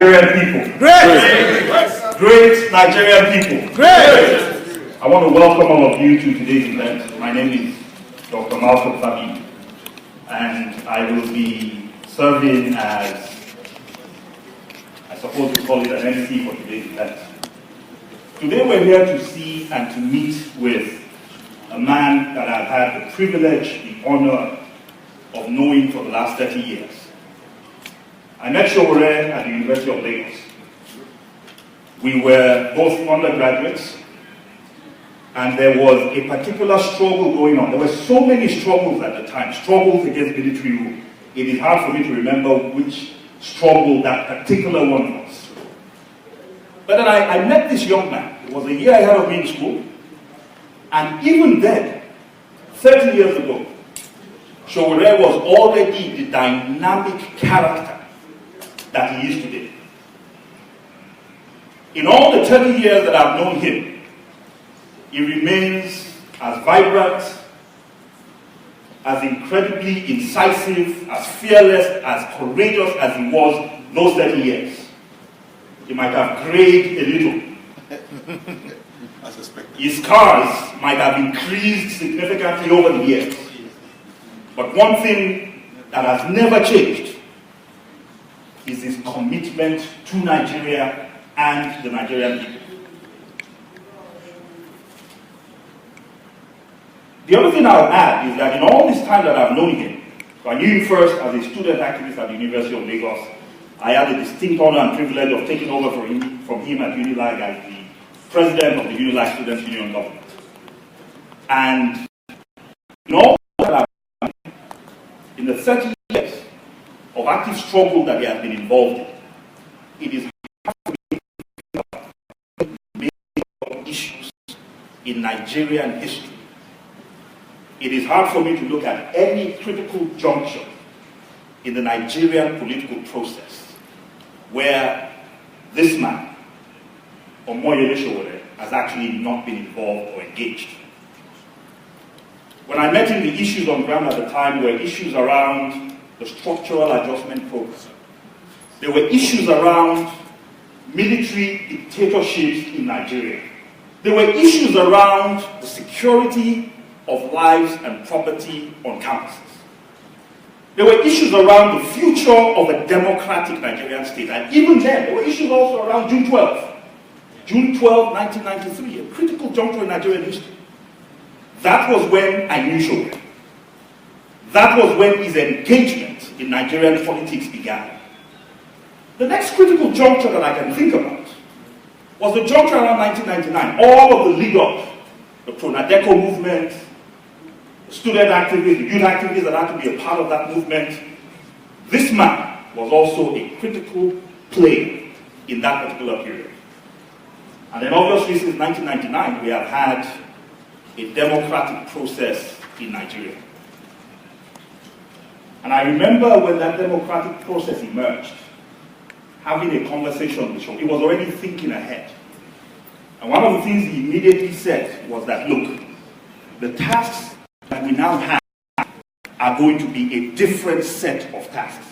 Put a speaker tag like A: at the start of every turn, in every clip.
A: Nigerian people. Great! Great Nigerian people. Great! I want to welcome all of you to today's event. My name is Dr. Malcolm Fabi, and I will be serving as, I suppose we call it an MC for today's event. Today we're here to see and to meet with a man that I've had the privilege, the honor of knowing for the last 30 years. I met Sowore at the University of Lagos. We were both undergraduates, and there was a particular struggle going on. There were so many struggles at the time, struggles against military rule. It is hard for me to remember which struggle that particular one was. But then I met this young man. It was a year ahead of me in school, and even then, 30 years ago, Sowore was already the dynamic character that he is today. In all the 30 years that I've known him, he remains as vibrant, as incredibly incisive, as fearless, as courageous as he was those 30 years. He might have grayed a little. I suspect. His scars might have increased significantly over the years. But one thing that has never changed is his commitment to Nigeria and the Nigerian people. The other thing I'll add is that in all this time that I've known him, so I knew him first as a student activist at the University of Lagos. I had the distinct honor and privilege of taking over from him at Unilag as the president of the Unilag Students' Union government. And in all that I've done, in the 30 years of active struggle that he has been involved in, it is hard for me to think about major issues in Nigerian history. It is hard for me to look at any critical juncture in the Nigerian political process where this man, Omoyele Sowore, has actually not been involved or engaged. When I met him, the issues on ground at the time were issues around the structural adjustment program. There were issues around military dictatorships in Nigeria. There were issues around the security of lives and property on campuses. There were issues around the future of a democratic Nigerian state. And even then, there were issues also around June 12. June 12, 1993, a critical juncture in Nigerian history. That was when I knew Sowore. That was when his engagement in Nigerian politics began. The next critical juncture that I can think about was the juncture around 1999. All of the lead-up, the pro-Nadeco movement, the student activists, the youth activists that had to be a part of that movement. This man was also a critical player in that particular period. And then obviously since 1999, we have had a democratic process in Nigeria. And I remember when that democratic process emerged, having a conversation with Sowore. He was already thinking ahead. And one of the things he immediately said was that, look, the tasks that we now have are going to be a different set of tasks.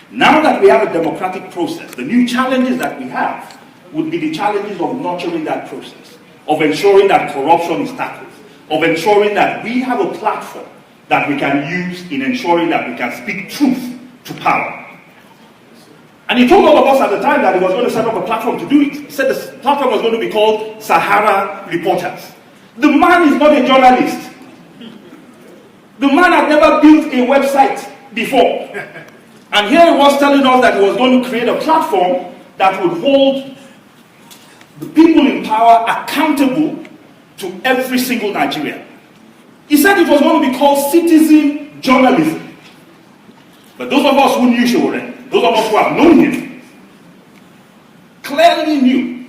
A: Now that we have a democratic process, the new challenges that we have would be the challenges of nurturing that process, of ensuring that corruption is tackled, of ensuring that we have a platform that we can use in ensuring that we can speak truth to power. And he told all of us at the time that he was going to set up a platform to do it. He said the platform was going to be called Sahara Reporters. The man is not a journalist. The man had never built a website before. And here he was telling us that he was going to create a platform that would hold the people in power accountable to every single Nigerian. He said it was going to be called citizen journalism. But those of us who knew Sowore, those of us who have known him, clearly knew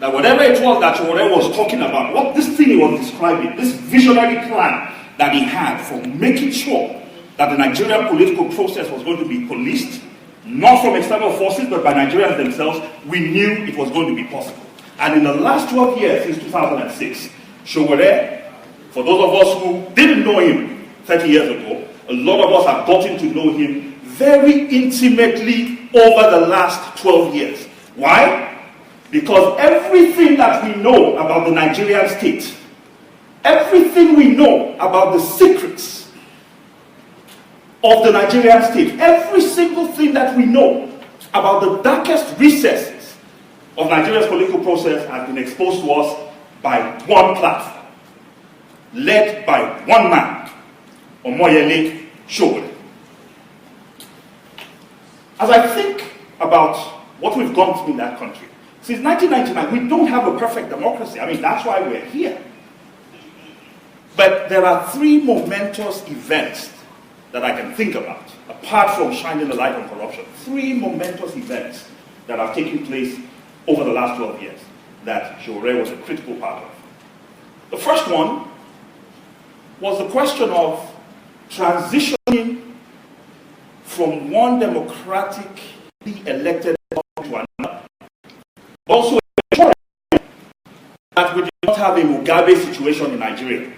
A: that whatever it was that Sowore was talking about, what this thing he was describing, this visionary plan that he had for making sure that the Nigerian political process was going to be policed, not from external forces, but by Nigerians themselves, we knew it was going to be possible. And in the last 12 years, since 2006, Sowore, for those of us who didn't know him 30 years ago, a lot of us have gotten to know him very intimately over the last 12 years. Why? Because everything that we know about the Nigerian state, everything we know about the secrets of the Nigerian state, every single thing that we know about the darkest recesses of Nigeria's political process has been exposed to us by one platform, led by one man, Omoyele Sowore. As I think about what we've gone through in that country, since 1999, we don't have a perfect democracy. I mean, that's why we're here. But there are three momentous events that I can think about, apart from shining a light on corruption. Three momentous events that have taken place over the last 12 years that Sowore was a critical part of. The first one was the question of transitioning from one democratically elected government to another. Also, that we did not have a Mugabe situation in Nigeria,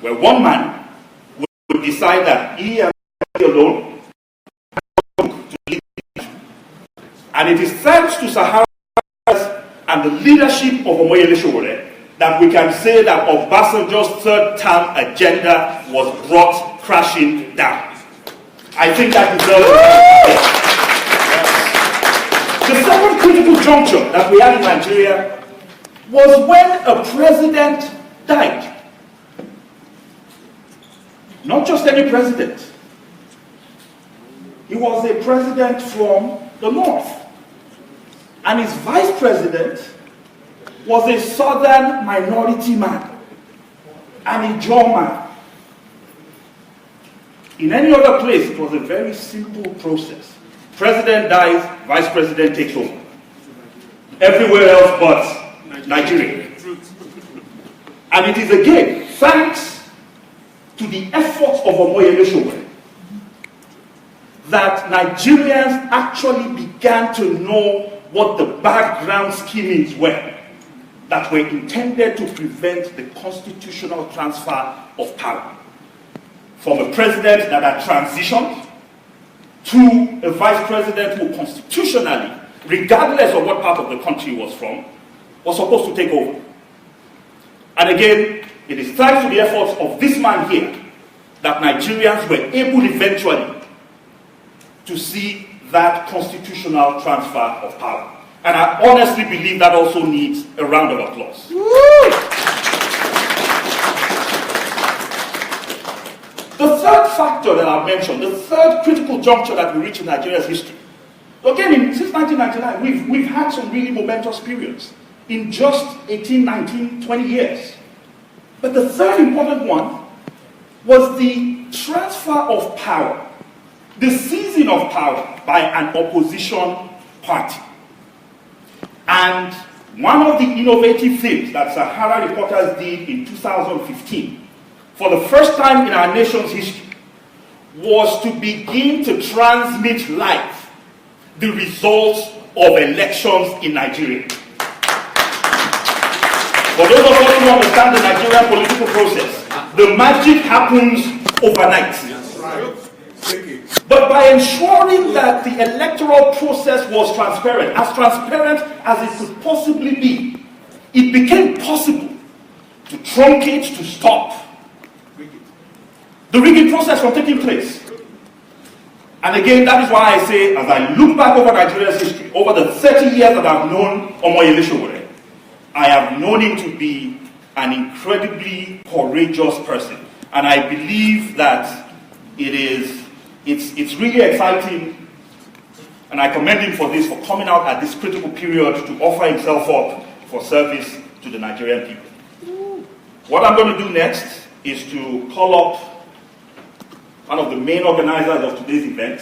A: where one man would decide that he and he alone to lead the country. And it is thanks to Sahara and the leadership of Omoyele Sowore that we can say that Obasanjo's third-term agenda was brought crashing down. I think that deserves The second critical juncture that we had in Nigeria was when a president died. Not just any president. He was a president from the north. And his vice president was a southern minority man, an Ijaw man. In any other place, it was a very simple process. President dies, vice president takes over. Everywhere else but Nigeria. And it is again thanks to the efforts of Omoyele Sowore that Nigerians actually began to know what the background schemings were that were intended to prevent the constitutional transfer of power from a president that had transitioned to a vice president who constitutionally, regardless of what part of the country he was from, was supposed to take over. And again, it is thanks to the efforts of this man here that Nigerians were able eventually to see that constitutional transfer of power. And I honestly believe that also needs a round of applause. The third factor that I've mentioned, the third critical juncture that we reach in Nigeria's history. Again, since 1999, we've had some really momentous periods in just 18, 19, 20 years. But the third important one was the transfer of power, the seizing of power by an opposition party. And one of the innovative things that Sahara reporters did in 2015, for the first time in our nation's history, was to begin to transmit live the results of elections in Nigeria. For those of us who understand the Nigerian political process, the magic happens overnight. But by ensuring that the electoral process was transparent as it could possibly be, it became possible to truncate, to stop the rigging process from taking place. And again, that is why I say, as I look back over Nigeria's history, over the 30 years that I've known Omoyele Sowore, I have known him to be an incredibly courageous person. And I believe that it's really exciting, and I commend him for this, for coming out at this critical period to offer himself up for service to the Nigerian people. What I'm going to do next is to call up one of the main organizers of today's event,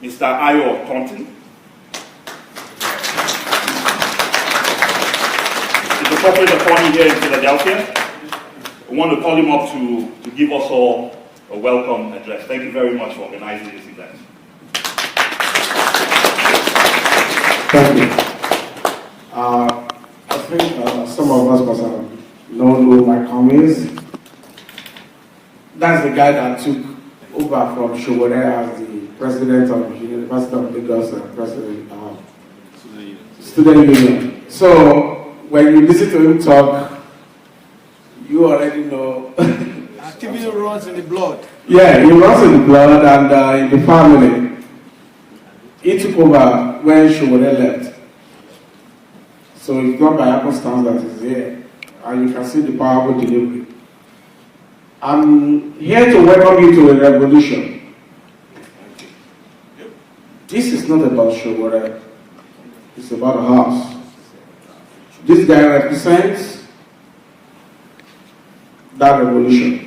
A: Mr. Ayo Thornton. He's a corporate attorney here in Philadelphia. I want to call him up to give us all a welcome address. Thank you very much for organizing this event.
B: Thank you. I think some of us must have known who Mike Com is. That's the guy that took over from Sowore as the president of the University of Lagos and president of Student Union. So when you listen to him talk, you already know.
C: Activity runs in the blood.
B: Yeah, he runs in the blood and in the family. He took over when Sowore left. So it's not by happenstance that he's here. And you can see the powerful delivery. I'm here to welcome you to a revolution. This is not about Sowore. It's about a house. This guy represents that revolution.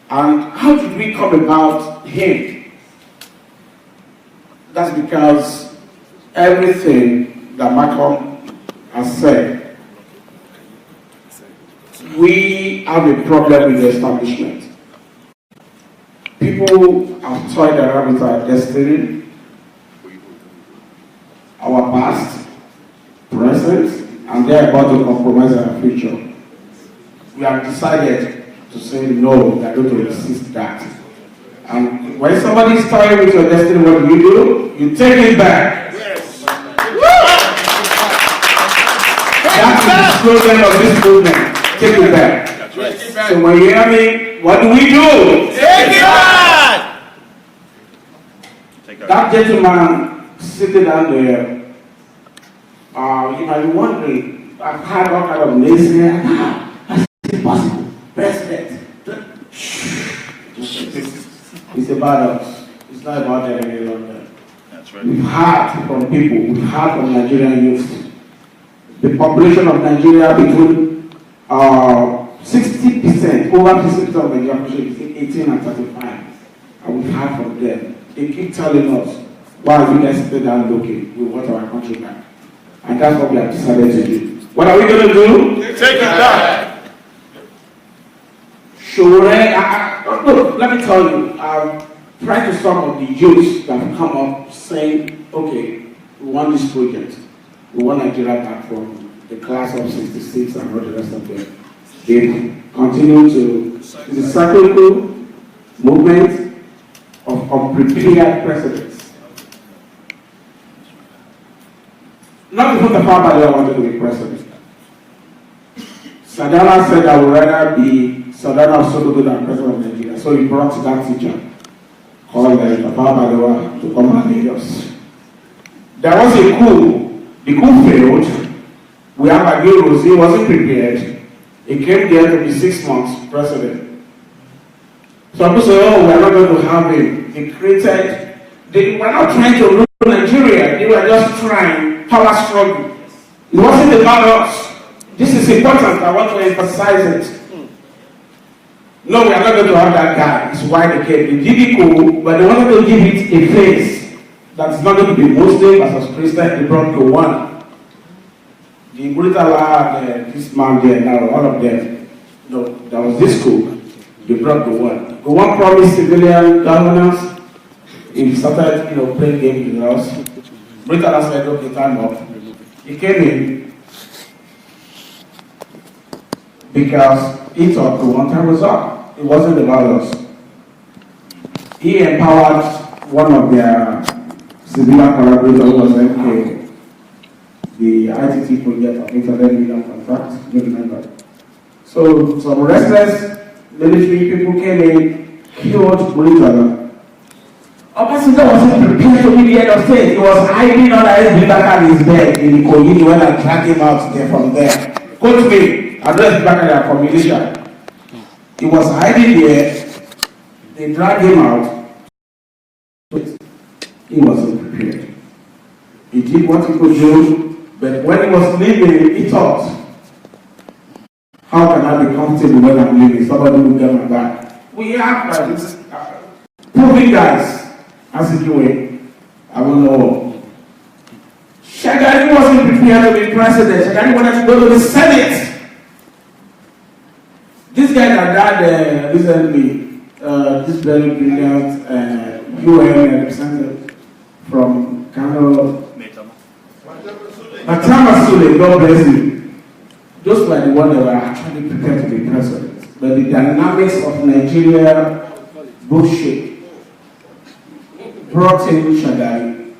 B: And how did we come about him? That's because everything that Malcolm has said, we have a problem with the establishment. People have toyed around with our destiny, our past, present, and they're about to compromise our future. We have decided to say no, we are going to resist that. And when somebody is toying with your destiny, what do? You take it back.
C: Yes.
B: That's the slogan of this movement. Take it back.
C: That's right.
B: So when you hear me, what do?
C: Take it back!
B: That gentleman sitting down there, you might be wondering, I've had all kind of lazy, that's impossible. President. It's about us. It's not about them any longer.
A: That's right.
B: We've heard from people, we've heard from Nigerian youth. The population of Nigeria between 60%, over 60% of Nigerian population between 18 and 35. And we've heard from them. They keep telling us, why are you guys sitting down looking? We want our country back. And that's what we have decided to do. What are we going to do?
C: Take it back!
B: Sowore, look, let me tell you, I've tried to some of the youths that have come up saying, okay, we want this project. We want Nigeria back from the class of 66 and all the rest of them. They continue to, it's a cyclical movement of unprepared presidents. Not because the father wanted to be president. Sadala said I would rather be Sadala of Sokoto than president of Nigeria. So he brought that teacher called Papa Balewa to come and lead us. There was a coup. The coup failed. We have a Rose. He wasn't prepared. He came there to be 6 months president. So people say, oh, we are not going to have him. They were not trying to rule Nigeria. They were just trying power struggle. It wasn't about us. This is important. I want to emphasize it. No, we are not going to have that guy. It's why they came. They did it cool, but they wanted to give it a face that's not going to be Muslim versus Christian. They brought the one. The Buritala, this man there now, all of them. No, that was this school. They brought the one. The one promised civilian governance. He started, playing games with us. Buritala said, okay, time up. He came in because he thought the one time was up. It wasn't about us. He empowered one of their civilian collaborators who was MK, the ITT project of Internet Media Contract, you remember. So some restless military people came in, killed Buritala. Obasanjo wasn't prepared to be the head of state. He was hiding under his bed in the Kogi when I dragged him out there from there. Coach me, address back from militia. He was hiding there. They dragged him out. He wasn't prepared. He did what he could do, but when he was leaving, he thought, how can I be comfortable when I'm leaving? Somebody will get my back. We have proving guys. As it doing, I don't know. Shagari wasn't prepared to be president. Shagari wanted to go to the Senate. This guy that died recently, this very brilliant UN representative from Kano, Matama Sule, God bless you. Those were the ones that were actually prepared to be president. But the dynamics of Nigeria bullshit, brought in Shagari.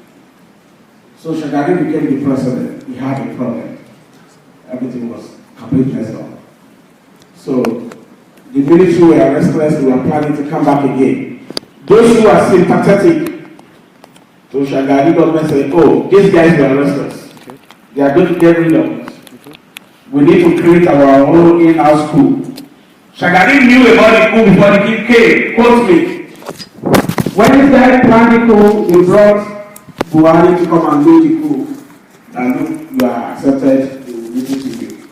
B: So Shagari became the president. He had a problem. Everything was completely messed up. So the military were restless. They were planning to come back again. Those who are sympathetic to Shagari government said, oh, these guys were restless. They are going to get rid of us. We need to create our own in-house coup. Shagari knew about the coup before the king came. Quote me. When this guy planned the coup, he brought Buhari to come and do the coup. And look, you are accepted, we will listen to you.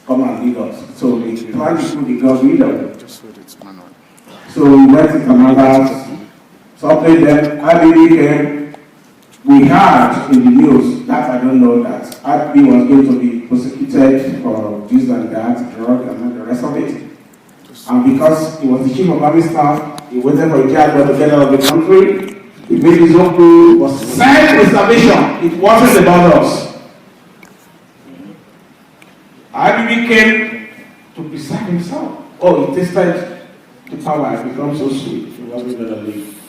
B: Come and lead us. So they planned the coup, they got rid of it. So we went to Canada, something that IBB came. We heard in the news that I don't know that IBB was going to be prosecuted for this and that, drug and the rest of it. And because he was the chief of army staff, he waited for a jail to get out of the country. He made his own coup, was self-preservation. It wasn't about us. IBB came to preserve himself. Oh, he tasted the power, it becomes so sweet. He wasn't going to leave.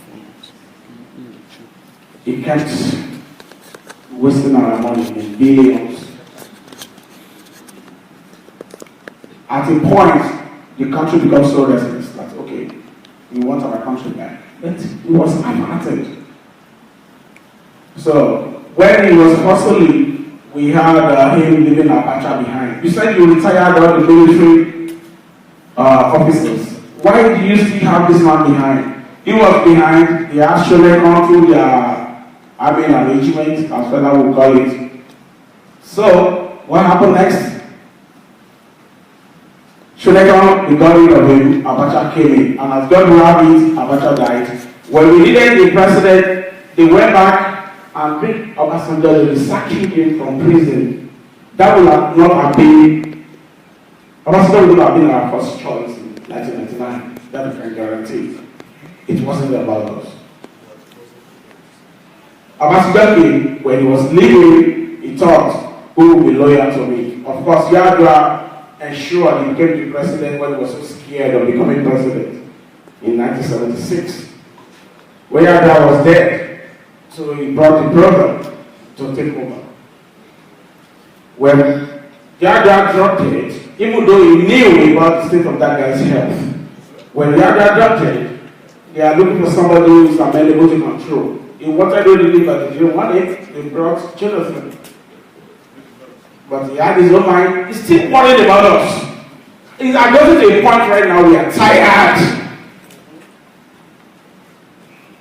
B: He kept wasting our money in billions. At a point, the country becomes so restless that, okay, we want our country back. But it was half-hearted. So, when he was hustling, we had him leaving Abacha behind. You said you retired all the military officers. Why do you still have this man behind? He was behind, they had Sholekan through their army arrangement, as fella would call it. So, what happened next? Sholekan, we got rid of him, Abacha came in, and as God will have it, Abacha died. When we needed the president, they went back and picked Obasanjo to be sacking him from prison. That would have not have been, Obasanjo would not have been our first choice in 1999. That we can guarantee. It wasn't about us. Obasanjo came, when he was leaving, he thought, who will be loyal to me? Of course, Yadra ensured he became the president when he was so scared of becoming president in 1976. When Yadra was dead, so he brought the brother to take over. When Yadra dropped it, even though he knew about the state of that guy's health, when Yadra dropped it, they are looking for somebody who is available to control. He wanted to leave, but they didn't want it. They brought Jonathan. But he had his own mind. He's still worried about us. He's gotten to a point right now we are tired.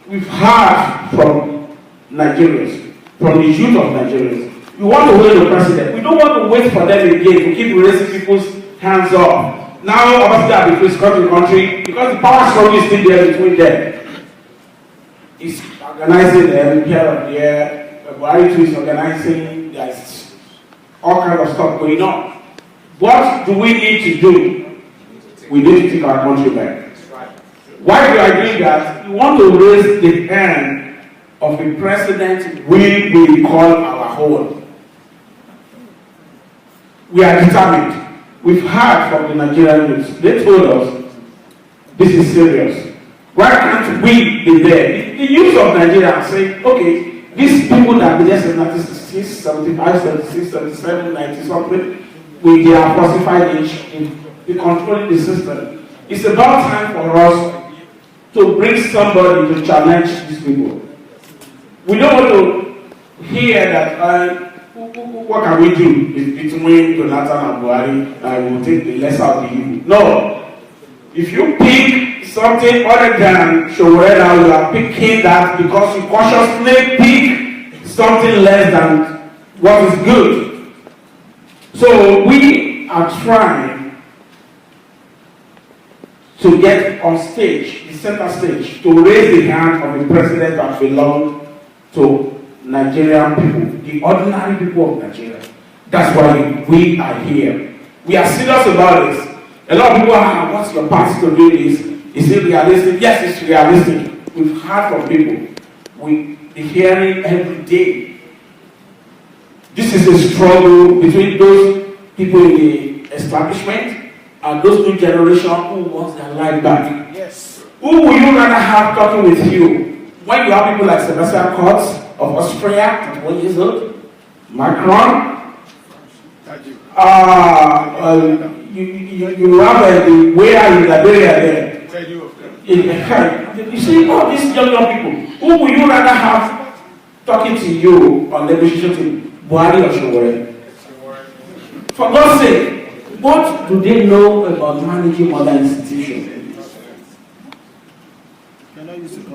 B: We've heard from Nigerians, from the youth of Nigerians. We want to win the president. We don't want to wait for them again to keep raising people's hands up. Now, obviously, between Scotland country, because the power struggle is still there between them. He's organizing them here and there. Buhari is organizing. There's all kinds of stuff going on. What do we need to do? We need to take our country back. Why do I do that? We want to raise the hand of the president we call our own. We are determined. We've heard from the Nigerian youth. They told us this is serious. Why can't we be there? The youth of Nigeria say, okay, these people that be there since 1966, 75, 76, 77, 90 something, with their falsified age in controlling the system. It's about time for us to bring somebody to challenge these people. We don't want to hear that what can we do between Jonathan and Buhari and we'll take the lesser of the evil. No. If you pick something other than Sowore now, you are picking that because you cautiously pick something less than what is good. So we are trying to get on stage, the center stage, to raise the hand of the president that belongs to Nigerian people, the ordinary people of Nigeria. That's why we are here. We are serious about this. A lot of people are, what's your party to do this? Is it realistic? Yes, it's realistic. We've heard from people. We are hearing every day. This is a struggle between those people in the establishment and those new generation who want their life back.
C: Yes.
B: Who would you rather have talking with you when you have people like Sebastian Kurz of Austria, 21 years old, Macron? You have the where in Liberia there. You see all these young people. Who would you rather have talking to you on negotiation team, Buhari or Sowore? For God's sake, what do they know about managing other institutions?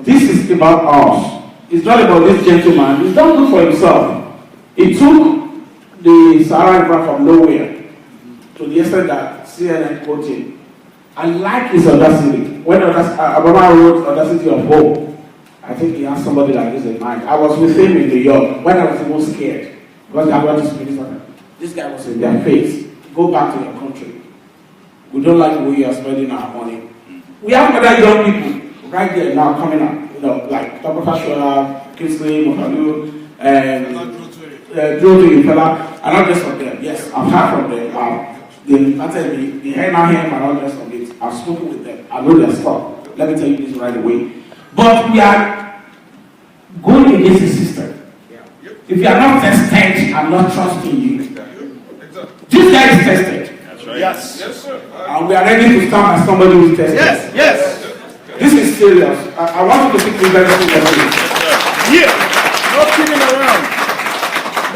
B: This is about us. It's not about this gentleman. He's not good for himself. He took the Sahara River from nowhere to the extent that CNN quoted. I like his audacity. When Obama wrote Audacity of Hope, I think he has somebody like this in mind. I was with him in New York when I was the most scared. Because I wanted to speak this. This guy was in their face. Go back to your country. We don't like the way you are spending our money. We have other young people right there now coming up. You know, like Dr. Fashua, Kingsley, Mohamed, and Drew Fella, and not just from them. Yes, I've heard from them. They invited me, they heard my hand and all the rest of it. I've spoken with them. I know their stuff. Let me tell you this right away. But we are going against the system. If you are not tested, I'm not trusting you. This guy is tested.
A: That's right.
C: Yes. Yes, sir.
B: And we are ready to stand as somebody who is tested.
C: Yes. Yes.
B: This is serious. I want you to think very seriously.
C: Yeah. No kidding around.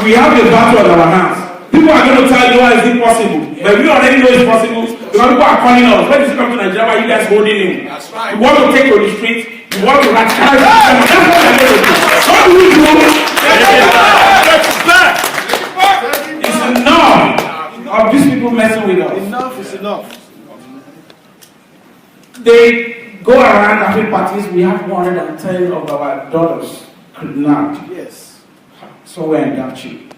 B: We have a battle on our hands. People are going to tell you, how is it possible? Yeah. But we already know it's possible. Because people are calling us. When you come to Nigeria, you guys holding him.
C: That's right.
B: You want to take to the street. You want to radicalize. That's what we're going to do. What do we do? It's enough of these people messing with us.
C: Enough is enough.
B: They go around having parties. We have 110 of our daughters kidnapped.
C: Yes.
B: Somewhere in that cheap.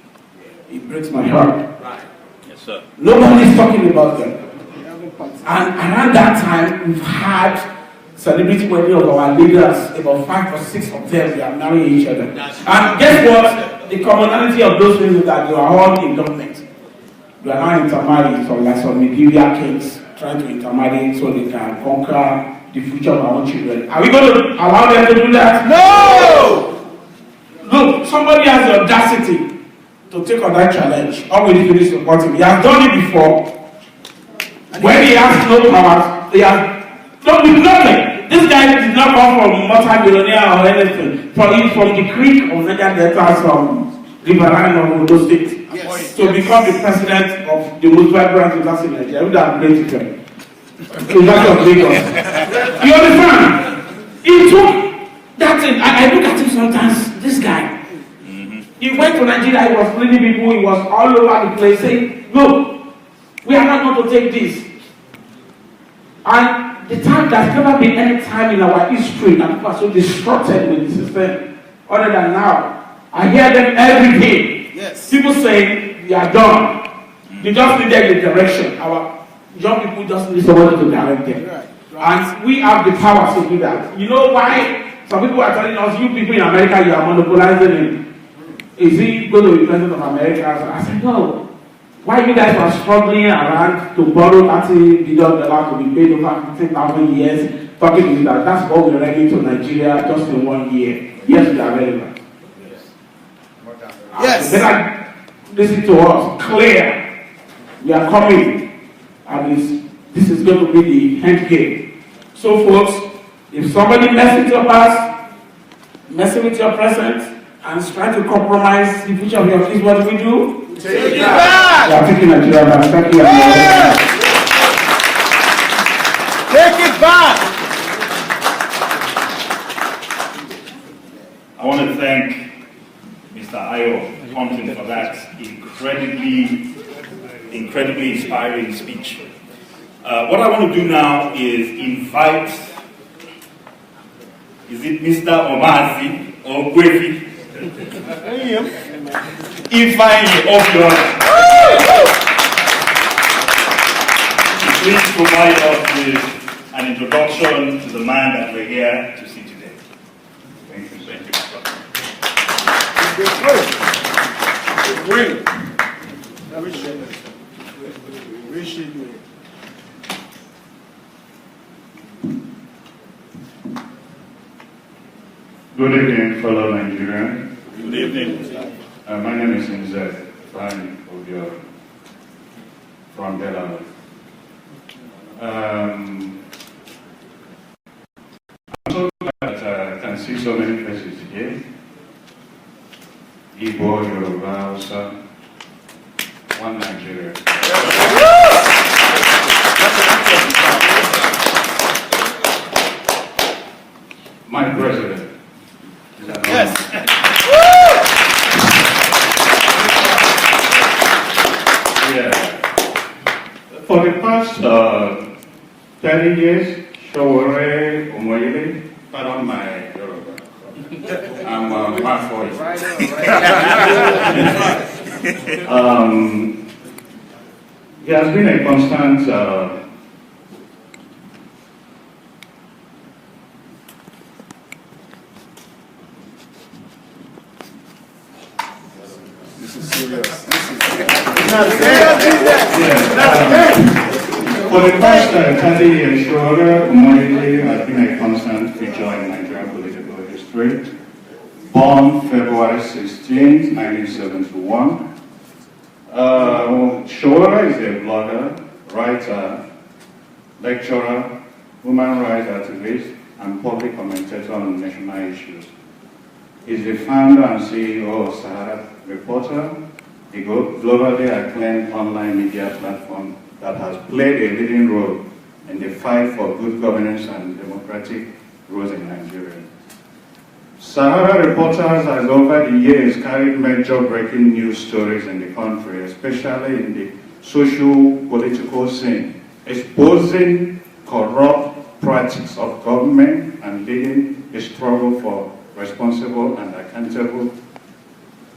B: It breaks my heart.
C: Right.
A: Yes, sir.
B: Nobody's talking about them. And around that time, we've had celebrity wedding of our leaders. About 5 or 6 of them, they are marrying each other. And guess what? The commonality of those things is that you are all in government. You are now intermarrying, so like some medieval kings trying to intermarry so they can conquer the future of our own children. Are we going to allow them to do that?
C: No!
B: Look, somebody has the audacity to take on that challenge. All we need to do is support him. He has done it before. When he has no powers, he has done with nothing. This guy did not come from multi-millionaire or anything. From the creek of Niger Delta, from Riverine of Ondo State,
C: Yes.
B: to become the president of the most vibrant university in Nigeria. We have great children. University of Lagos. You understand? He took that thing. I look at him sometimes, this guy. He went to Nigeria, he was leading people, he was all over the place saying, look, we are not going to take this. And the time, there's never been any time in our history that people are so distracted with the system, other than now. I hear them every day.
C: Yes.
B: People saying, we are done. They just needed the direction. Our young people just need somebody to direct them.
C: Right.
B: And we have the power to do that. You know why some people are telling us, you people in America, you are monopolizing it. Is he going to be president of America? So I said, no. Why you guys were struggling around to borrow $30 billion to be paid over 15,000 years, talking to you that's what we're ready to Nigeria just in 1 year. Yes, we are relevant.
C: Yes.
B: Better listen to us. Clear. We are coming. And this is going to be the end game. So, folks, if somebody messes with your past, messing with your present, and is trying to compromise the future of your kids, what do we do?
C: Take it back!
B: We are taking Nigeria back. Thank you.
C: Yeah. Take it back!
A: I want to thank Mr. Ayo Compton for that incredibly inspiring speech. What I want to do now is invite, is it Mr. Omazi or Gwefi? Ifeanyi Obiora. Please provide us with an introduction to the man that we're here to see today. Thank you. Thank you.
D: Good evening, fellow Nigerians.
A: Good evening.
D: My name is Nze Fine Obio from Delaware. I'm so glad that I can see so many faces here. Igbo, Yoruba, Hausa, one Nigeria. My president.
C: Yes.
D: Yeah. For the past 30 years, Sowore, Omoyele, pardon my Yoruba. I'm my voice. He has been a constant
C: This is serious.
D: For the past 30 years, Sowore Omoyele has been a constant feature in Nigerian political history. Born February 16, 1971, Sowore is a blogger, writer, lecturer, human rights activist, and public commentator on national issues. He is the founder and CEO of Sahara Reporter, a globally acclaimed online media platform that has played a leading role in the fight for good governance and democratic growth in Nigeria. Sahara Reporters has over the years carried major breaking news stories in the country, especially in the socio-political scene, exposing corrupt practices of government and leading a struggle for responsible and accountable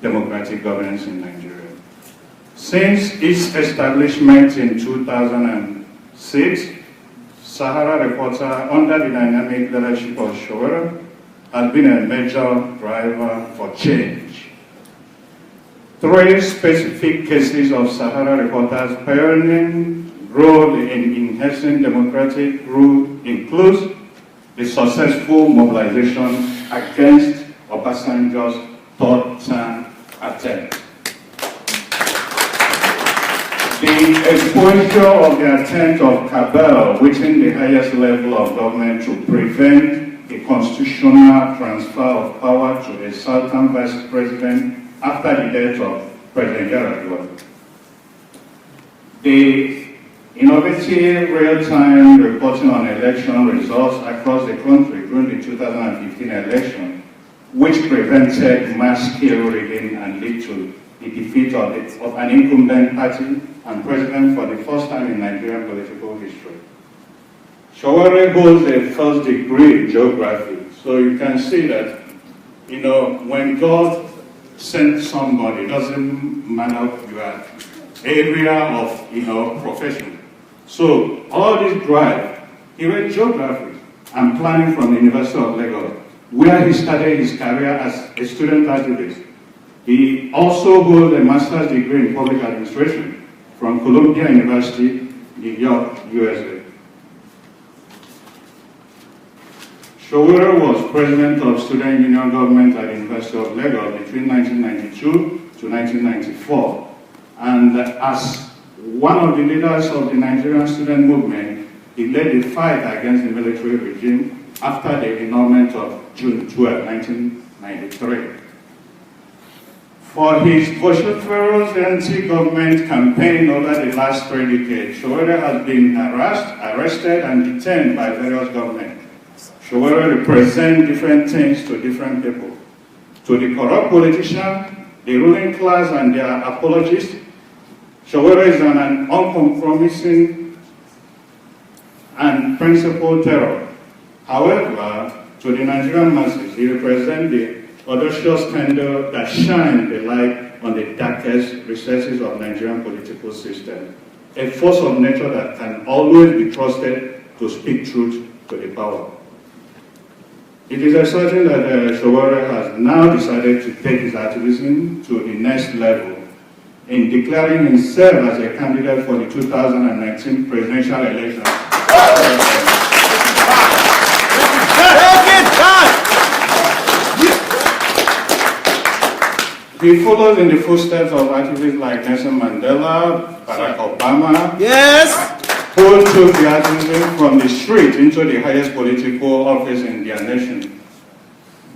D: democratic governance in Nigeria. Since its establishment in 2006, Sahara Reporter, under the dynamic leadership of Sowore, has been a major driver for change. 3 specific cases of Sahara Reporters' pioneering role in enhancing democratic rule includes the successful mobilization against Obasanjo's third-term attempt. The exposure of the attempt of cabal within the highest level of government to prevent a constitutional transfer of power to a Sultan Vice President after the death of President Yar'Adua. The innovative real-time reporting on election results across the country during the 2015 election, which prevented mass-scale rigging and led to the defeat of an incumbent party and president for the first time in Nigerian political history. Sowore holds a first degree in geography, so you can see that, when God sends somebody, it doesn't matter your area of, profession. So all this drive, he read geography and planning from the University of Lagos, where he started his career as a student activist. He also holds a master's degree in public administration from Columbia University, New York, USA. Sowore was president of Student Union Government at the University of Lagos between 1992 to 1994. And as one of the leaders of the Nigerian student movement, he led the fight against the military regime after the annulment of June 12, 1993. For his vociferous anti-government campaign over the last 3 decades, Sowore has been harassed, arrested, and detained by various governments. Sowore represents different things to different people. To the corrupt politician, the ruling class, and their apologists, Sowore is an uncompromising and principled terror. However, to the Nigerian masses, he represents the audacious candle that shines the light on the darkest recesses of Nigerian political system. A force of nature that can always be trusted to speak truth to the power. It is exciting that Sowore has now decided to take his activism to the next level in declaring himself as a candidate for the 2019 presidential election.
C: Take it back!
D: He follows in the footsteps of activists like Nelson Mandela, Barack Obama,
E: Yes!
D: who took the activism from the street into the highest political office in their nation.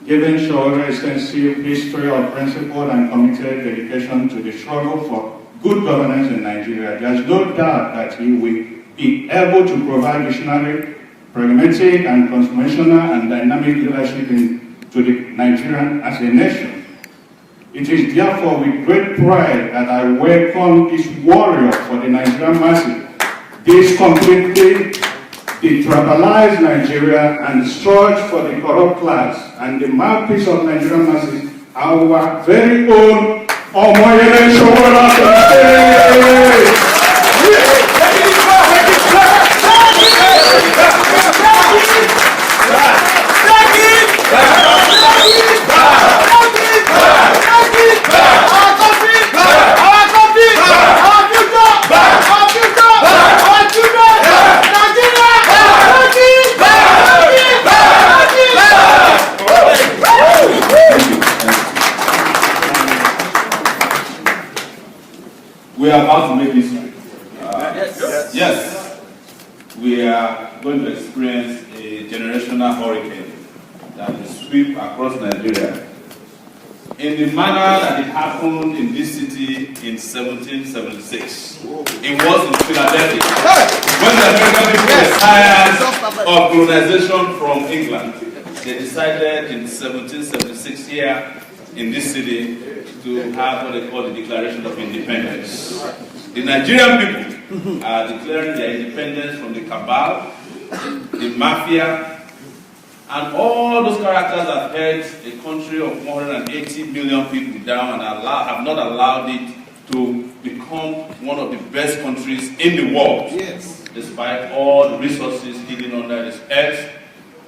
D: Given Sowore extensive history of principled and committed dedication to the struggle for good governance in Nigeria, there is no doubt that he will be able to provide visionary, pragmatic, and transformational and dynamic leadership to the Nigerian as a nation. It is therefore with great pride that I welcome this warrior for the Nigerian masses, this completely detribalized Nigeria and search for the corrupt class and the mouthpiece of Nigerian masses, our very own Omoyele Sowore.
F: We are about to make history. Yes. We are going to experience a generational hurricane that will sweep across Nigeria in the manner that it happened in this city in 1776. It was in Philadelphia when the American people were tired of colonization from England. They decided in 1776 here in this city to have what they call the Declaration of Independence. The Nigerian people are declaring their independence from the cabal, the mafia, and all those characters that held a country of 180 million people down and have not allowed it to become one of the best countries in the world.
E: Yes.
F: Despite all the resources hidden under this earth,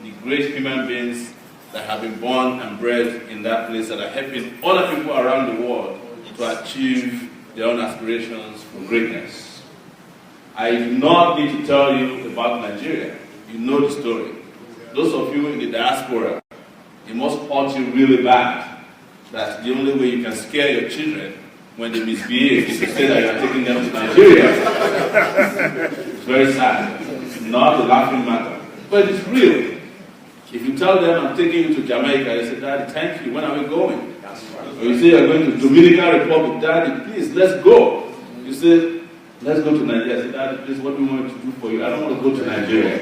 F: the great human beings that have been born and bred in that place that are helping other people around the world to achieve their own aspirations for greatness. I do not need to tell you about Nigeria. You know the story. Those of you in the diaspora, it must hurt you really bad that the only way you can scare your children when they misbehave is to say that you are taking them to Nigeria. It's very sad. It's not a laughing matter. But it's real. If you tell them I'm taking you to Jamaica, they say, Daddy, thank you. When are we going? Or you say you're going to Dominican Republic, Daddy, please, let's go. You say, let's go to Nigeria. I say, Daddy, please, what do we want to do for you? I don't want to go to Nigeria.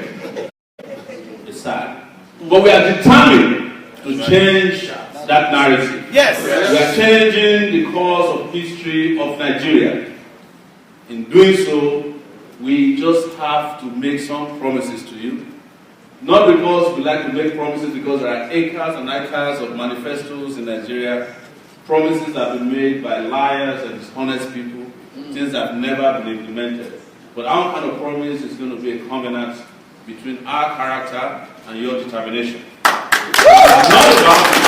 F: It's sad. But we are determined to change that narrative.
E: Yes.
F: We are changing the course of history of Nigeria. In doing so, we just have to make some promises to you. Not because we like to make promises, because there are acres and acres of manifestos in Nigeria, promises that have been made by liars and dishonest people, things that have never been implemented. But our kind of promise is going to be a covenant between our character and your determination. It's not about it.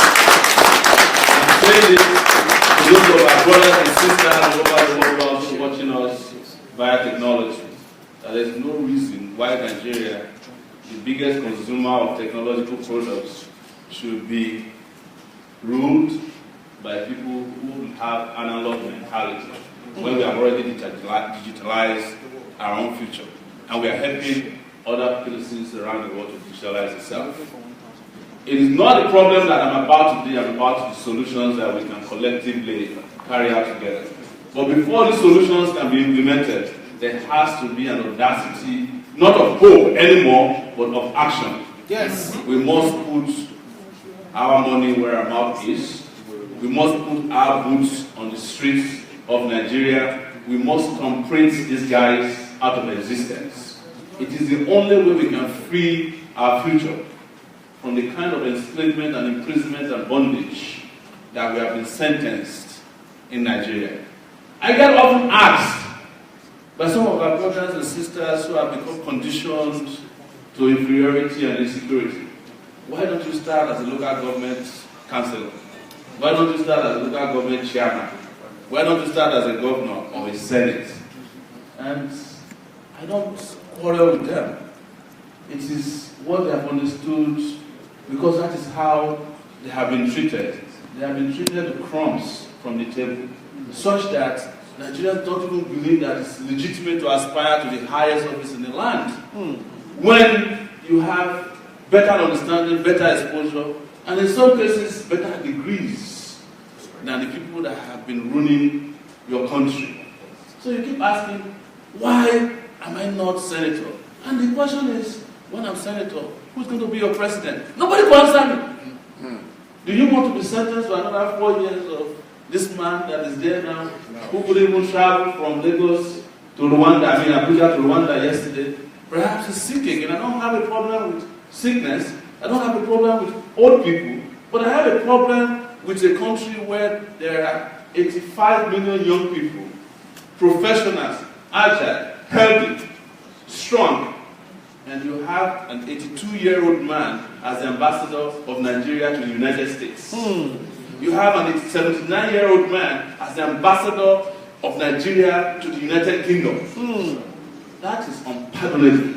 F: I'm saying this to those of our brothers and sisters all over the world watching us via technology. That there's no reason why Nigeria, the biggest consumer of technological products, should be ruled by people who have analog mentality when we have already digitalized our own future. And we are helping other places around the world to digitalize itself. It is not a problem that I'm about to do, I'm about the solutions that we can collectively carry out together. But before these solutions can be implemented, there has to be an audacity, not of hope anymore, but of action.
E: Yes.
F: We must put our money where our mouth is. We must put our boots on the streets of Nigeria. We must thumbprint these guys out of existence. It is the only way we can free our future from the kind of enslavement and imprisonment and bondage that we have been sentenced in Nigeria. I get often asked by some of our brothers and sisters who have become conditioned to inferiority and insecurity, why don't you start as a local government councillor? Why don't you start as a local government chairman? Why don't you start as a governor or a senate? And I don't quarrel with them. It is what they have understood, because that is how they have been treated. They have been treated to crumbs from the table, such that Nigerians don't even believe that it's legitimate to aspire to the highest office in the land. When you have better understanding, better exposure, and in some cases, better degrees than the people that have been running your country. So you keep asking, why am I not senator? And the question is, when I'm senator, who's going to be your president? Nobody can answer me. Do you want to be sentenced for another 4 years of this man that is there now, who could even travel from Lagos to Rwanda, Abuja to Rwanda yesterday? Perhaps he's sick again. I don't have a problem with sickness. I don't have a problem with old people. But I have a problem with a country where there are 85 million young people, professionals, agile, healthy, strong, and you have an 82-year-old man as the ambassador of Nigeria to the United States. You have an 79-year-old man as the ambassador of Nigeria to the United Kingdom. That is unpardonable.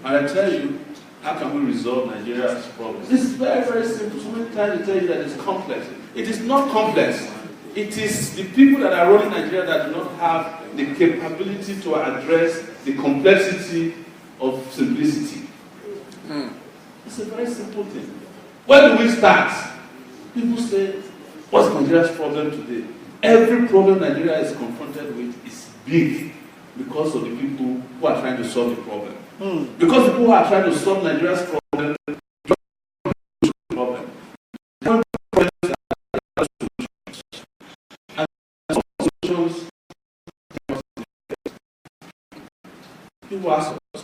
F: And I tell you, how can we resolve Nigeria's problems? This is very, very simple. So many times they tell you that it's complex. It is not complex. It is the people that are running Nigeria that do not have the capability to address the complexity of simplicity. It's a very simple thing. Where do we start? People say, what's Nigeria's problem today? Every problem Nigeria is confronted with is big because of the people who are trying to solve the problem. Because the people who are trying to solve Nigeria's problem, people ask us,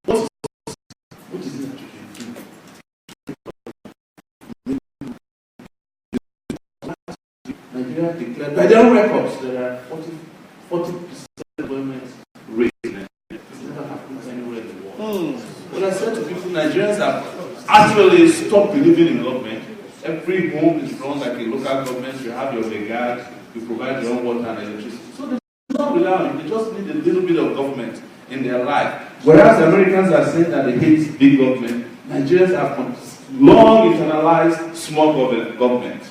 F: what is it that you can do? Nigeria declared, by their own records, there are 40% employment rate. It's never happened anywhere in the world. But I said to people, Nigerians have actually stopped believing in government. Every home is run like a local government. You have your regard, you provide your own water and electricity. So they don't rely on it. They just need a little bit of government in their life. Whereas Americans are saying that they hate big government, Nigerians have long internalized small government.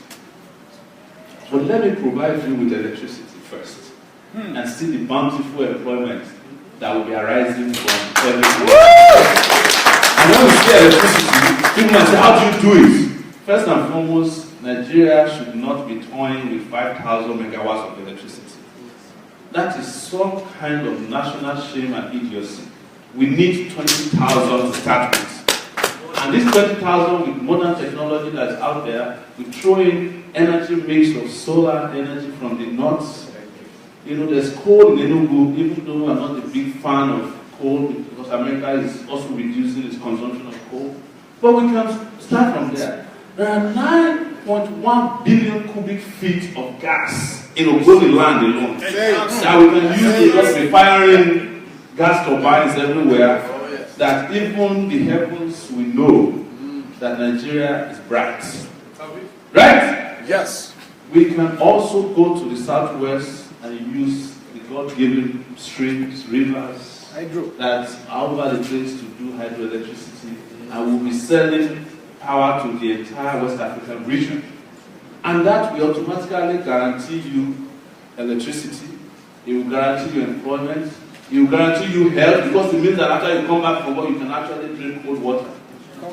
F: But let me provide you with electricity first, and see the bountiful employment that will be arising from everywhere. And when we say electricity, people might say, how do you do it? First and foremost, Nigeria should not be toying with 5,000 megawatts of electricity. That is some kind of national shame and idiocy. We need 20,000 to start with. And this 20,000 with modern technology that's out there, we throw in energy mix of solar energy from the north. You know, there's coal in Enugu, even though I'm not a big fan of coal because America is also reducing its consumption of coal. But we can start from there. There are 9.1 billion cubic feet of gas in Ogoni land alone that we can use to just be firing gas turbines everywhere. That even the heavens will know that Nigeria is bright. Right?
C: Yes.
F: We can also go to the southwest and use the God-given streams, rivers that are over the place to do hydroelectricity, and we'll be selling power to the entire West African region. And that will automatically guarantee you electricity, it will guarantee you employment, it will guarantee you health, because it means that after you come back from work, you can actually drink cold water.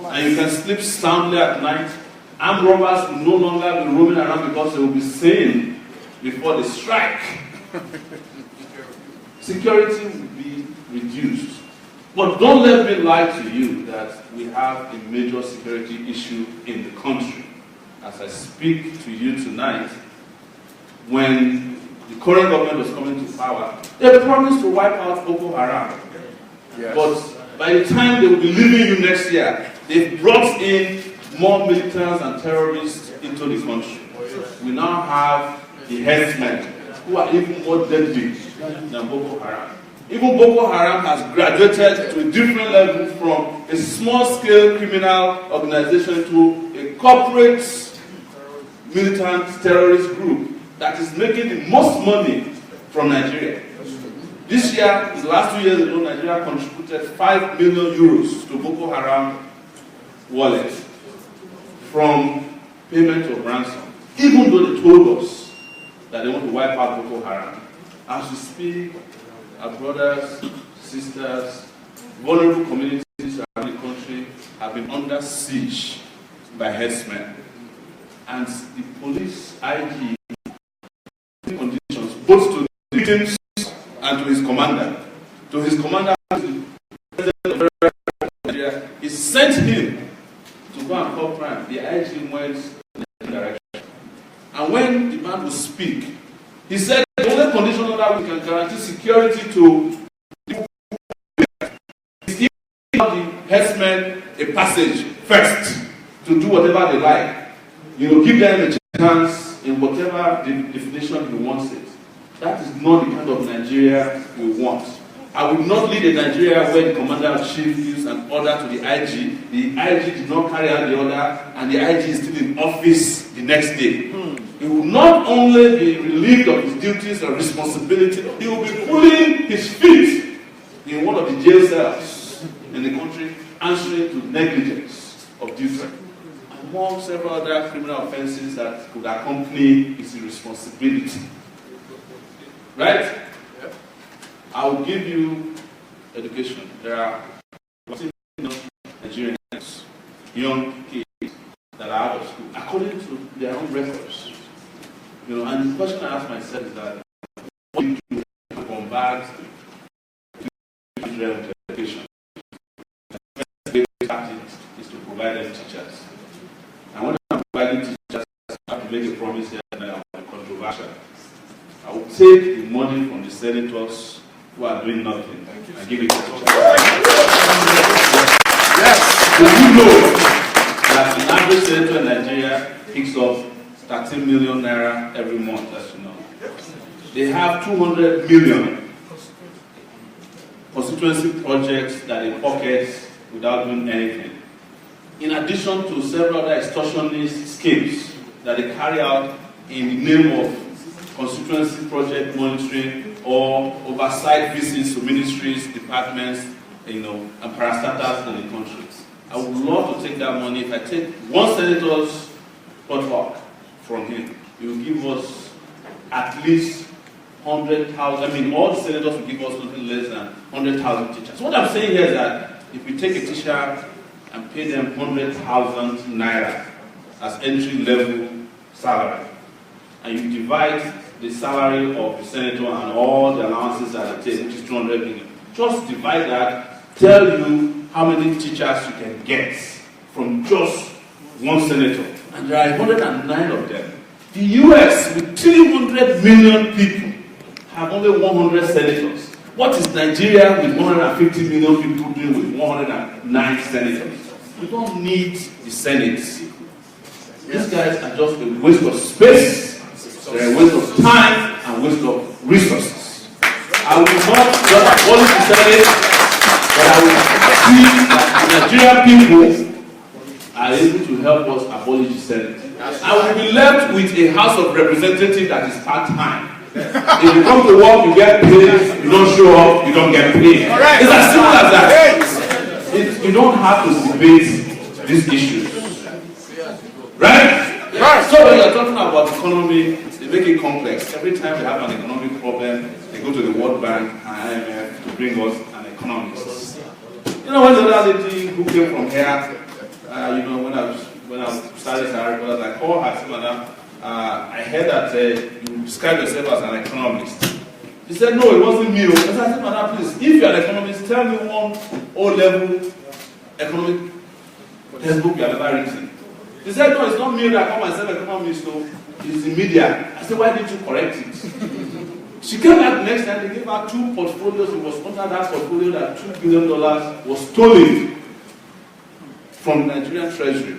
F: And you can sleep soundly at night. Armed robbers will no longer be roaming around because they will be sane before they strike. Security will be reduced. But don't let me lie to you that we have a major security issue in the country. As I speak to you tonight, when the current government was coming to power, they promised to wipe out Boko Haram.
C: Yes.
F: But by the time they will be leaving you next year, they've brought in more militants and terrorists into the country. We now have the herdsmen who are even more deadly than Boko Haram. Even Boko Haram has graduated to a different level from a small-scale criminal organization to a corporate militant terrorist group that is making the most money from Nigeria. This year, the last 2 years ago, Nigeria contributed 5 million euros to Boko Haram wallet from payment of ransom. even though they told us that they want to wipe out Boko Haram. As we speak, our brothers, sisters, vulnerable communities around the country have been under siege by herdsmen. And the police IG conditions, both to the victims and to his commander. To his commander, the president of Nigeria, he sent him to go and call crime. The IG went in the direction. And when the man would speak, he said the only condition on that we can guarantee security to the is giving the herdsmen a passage first to do whatever they like. Give them a chance in whatever the definition he wants it. That is not the kind of Nigeria we want. I would not lead a Nigeria where the commander-in-chief gives an order to the IG. The IG did not carry out the order, and the IG is still in office the next day. He will not only be relieved of his duties and responsibility, he will be pulling his feet in one of the jail cells in the country, answering to negligence of duty, among several other criminal offenses that could accompany his responsibility. Right? I will give you education. There are Nigerians, young kids that are out of school, according to their own records. And the question I ask myself is that what do you do to combat education? The first way to start it is to provide them teachers. And when I'm providing teachers, I have to make a promise here and now, controversial. I will take the money from the senators who are doing nothing and give it to teachers. Yes. Do you know that the average senator in Nigeria picks up 13 million naira every month, as you know? They have 200 million constituency projects that they pocket without doing anything. In addition to several other extortionist schemes that they carry out in the name of constituency project monitoring or oversight visits to ministries, departments, and parastatals in the country. I would love to take that money. If I take one senator's pot from him, he will give us at least 100,000. All the senators will give us nothing less than 100,000 teachers. So what I'm saying here is that if we take a teacher and pay them 100,000 naira as entry-level salary, and you divide the salary of the senator and all the allowances that they take, which is 200 million, just divide that, tell you how many teachers you can get from just one senator. And there are 109 of them. The US, with 300 million people, have only 100 senators. What is Nigeria with 150 million people doing with 109 senators? We don't need the Senate. These guys are just a waste of space, they're a waste of time, and waste of resources. I will not just abolish the Senate, but I will see that the Nigerian people are able to help us abolish the Senate. I will be left with a House of Representatives that is part-time. If you come to work, you get paid. You don't show up, you don't get paid. It's as simple as that. You don't have to debate these issues. Right? So when you're talking about economy, they make it complex. Every time they have an economic problem, they go to the World Bank and IMF to bring us an economist. When the other lady who came from here, when I started Sowore, I was like, oh, I said, madam, I heard that you described yourself as an economist. She said, no, it wasn't me. I said, madam, please, if you're an economist, tell me one O-level economic textbook you have ever written. She said, no, it's not me that call myself economist, no. It's the media. I said, why didn't you correct it? She came back the next time, they gave her 2 portfolios. It was under that portfolio that $2 billion was stolen from the Nigerian Treasury.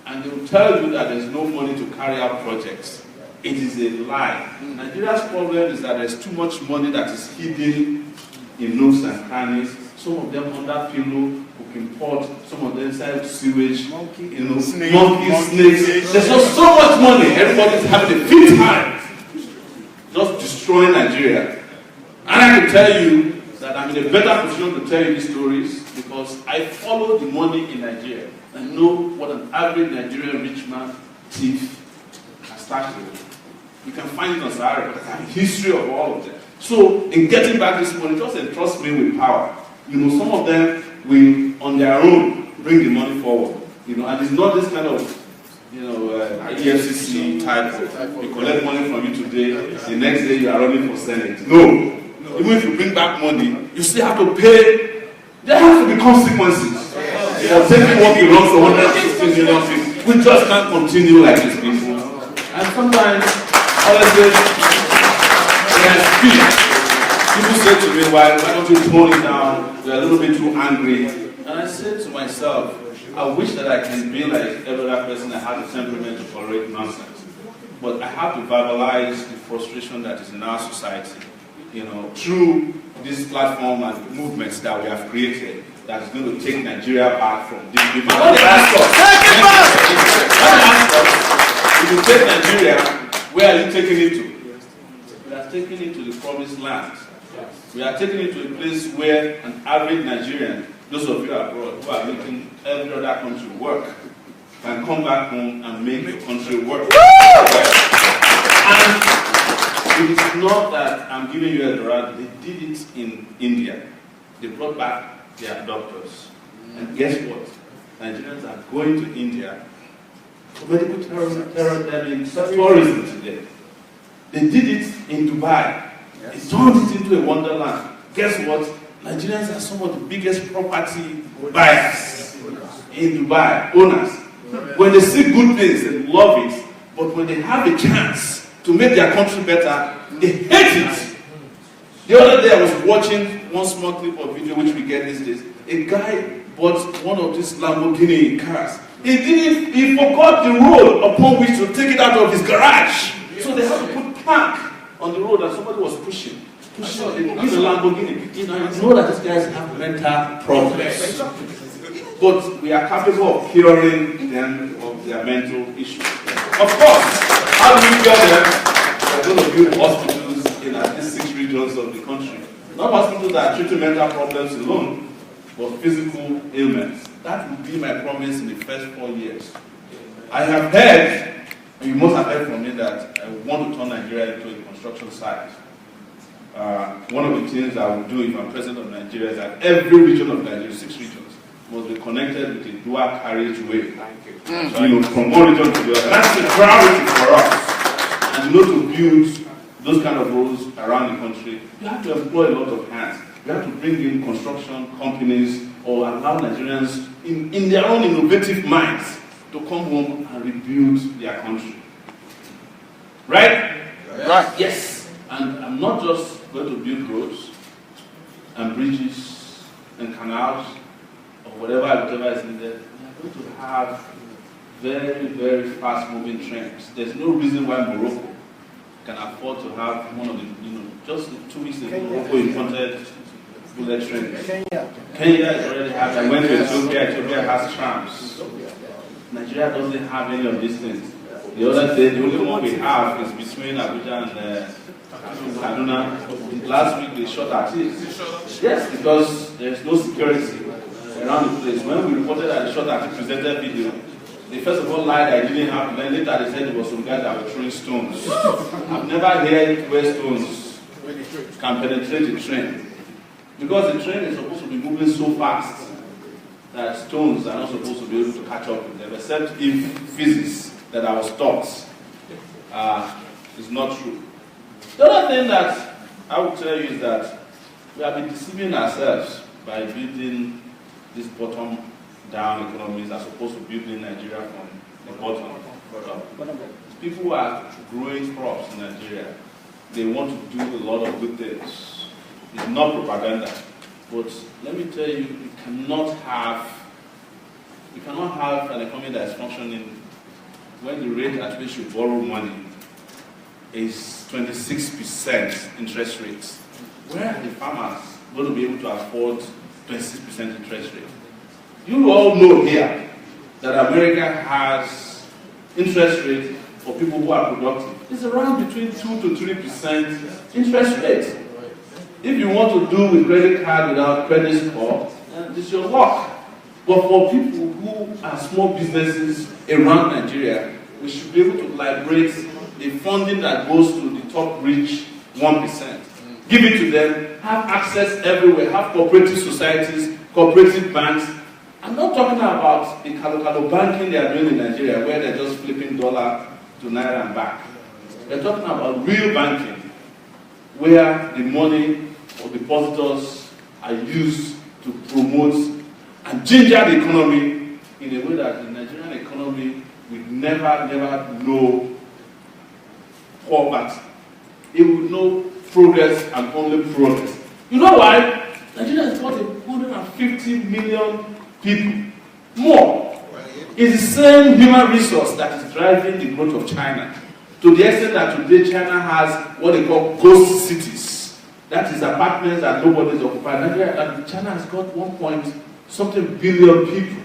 F: And they will tell you that there's no money to carry out projects. It is a lie. Nigeria's problem is that there's too much money that is hidden in nooks and crannies. Some of them under pillow, cooking pot, some of them inside sewage, monkeys, snakes. There's just so much money. Everybody's having a fit time just destroying Nigeria. And I can tell you that I'm in a better position to tell you these stories because I follow the money in Nigeria and know what an average Nigerian rich man thief has search it. You can find it on Sowore, but I have a history of all of them. So, in getting back this money, just entrust me with power. You know, some of them will, on their own, bring the money forward. You know, and it's not this kind of, you know, EFCC type of, you collect money from you today, the next day you are running for Senate. No. Even if you bring back money, you still have to pay. There has to be consequences. For taking what belongs to 116 million people. We just can't continue like this, people. And sometimes, honestly, when I speak, people say to me, why don't you tone it down? We're a little bit too angry. And I say to myself, I wish that I can be like every other person that has a temperament to tolerate nonsense. But I have to verbalize the frustration that is in our society, you know, through this platform and movements that we have created that is going to take Nigeria back from these people. What they ask us? Take it back! If you take Nigeria, where are you taking it to? We are taking it to the promised land. We are taking it to a place where an average Nigerian, those of you abroad who are making every other country work, can come back home and make the country work. And it is not that I'm giving you a Dorado. They did it in India. They brought back their doctors. And guess what? Nigerians are going to India for medical tourism today. They did it in Dubai. They turned it into a wonderland. Guess what? Nigerians are some of the biggest property buyers in Dubai, owners. When they see good things, they love it. But when they have a chance to make their country better, they hate it. The other day I was watching one small clip of video which we get these days. A guy bought one of these Lamborghini cars. He forgot the road upon which to take it out of his garage. So they had to put plank on the road and somebody was pushing the Lamborghini. You know that these guys have mental problems. But we are capable of curing them of their mental issues. Of course, how do we cure them? We're going to build hospitals in at least 6 regions of the country. Not hospitals that are treating mental problems alone, but physical ailments. That will be my promise in the first 4 years. I have heard, and you must have heard from me, that I want to turn Nigeria into a construction site. One of the things I will do if I'm president of Nigeria is that every region of Nigeria, 6 regions, must be connected with a dual carriageway. So, you know, from one region to the other. That's the priority for us. And you know, to build those kind of roads around the country, you have to employ a lot of hands. You have to bring in construction companies or allow Nigerians in their own innovative minds to come home and rebuild their country. Right?
C: Right.
F: Yes. And I'm not just going to build roads and bridges and canals or whatever is needed. We are going to have very, very fast-moving trains. There's no reason why Morocco can afford to have one of the, you know, just 2 weeks ago, Morocco imported bullet trains. Kenya already has. I went to Ethiopia. Ethiopia has trams. Nigeria doesn't have any of these things. The other day, the only one we have is between Abuja and Kaduna. Last week they shot at it. Yes, because there's no security around the place. When we reported that they shot at the presented video, they first of all lied that it didn't happen. Then later they said it was some guys that were throwing stones. I've never heard where stones can penetrate the train. Because the train is supposed to be moving so fast that stones are not supposed to be able to catch up with them, except if physics that I was taught is not true. The other thing that I would tell you is that we have been deceiving ourselves by building these bottom-down economies as opposed to building Nigeria from the bottom up. People who are growing crops in Nigeria, they want to do a lot of good things. It's not propaganda. But let me tell you, we cannot have an economy that is functioning when the rate at which you borrow money is 26% interest rates. Where are the farmers going to be able to afford 26% interest rate? You all know here that America has interest rate for people who are productive. It's around between 2 to 3% interest rate. If you want to do with credit card without credit score, it's your luck. But for people who are small businesses around Nigeria, we should be able to liberate the funding that goes to the top rich 1%. Give it to them, have access everywhere, have cooperative societies, cooperative banks. I'm not talking about the kalo banking they are doing in Nigeria, where they're just flipping dollar to naira and back. We're talking about real banking, where the money of depositors are used to promote and ginger the economy in a way that the Nigerian economy will never know poverty. It will know progress and only progress. You know why? Nigeria has got 150 million people. More. It's the same human resource that is driving the growth of China. To the extent that today China has what they call ghost cities. That is apartments that nobody is occupied. China has got 1.something billion people.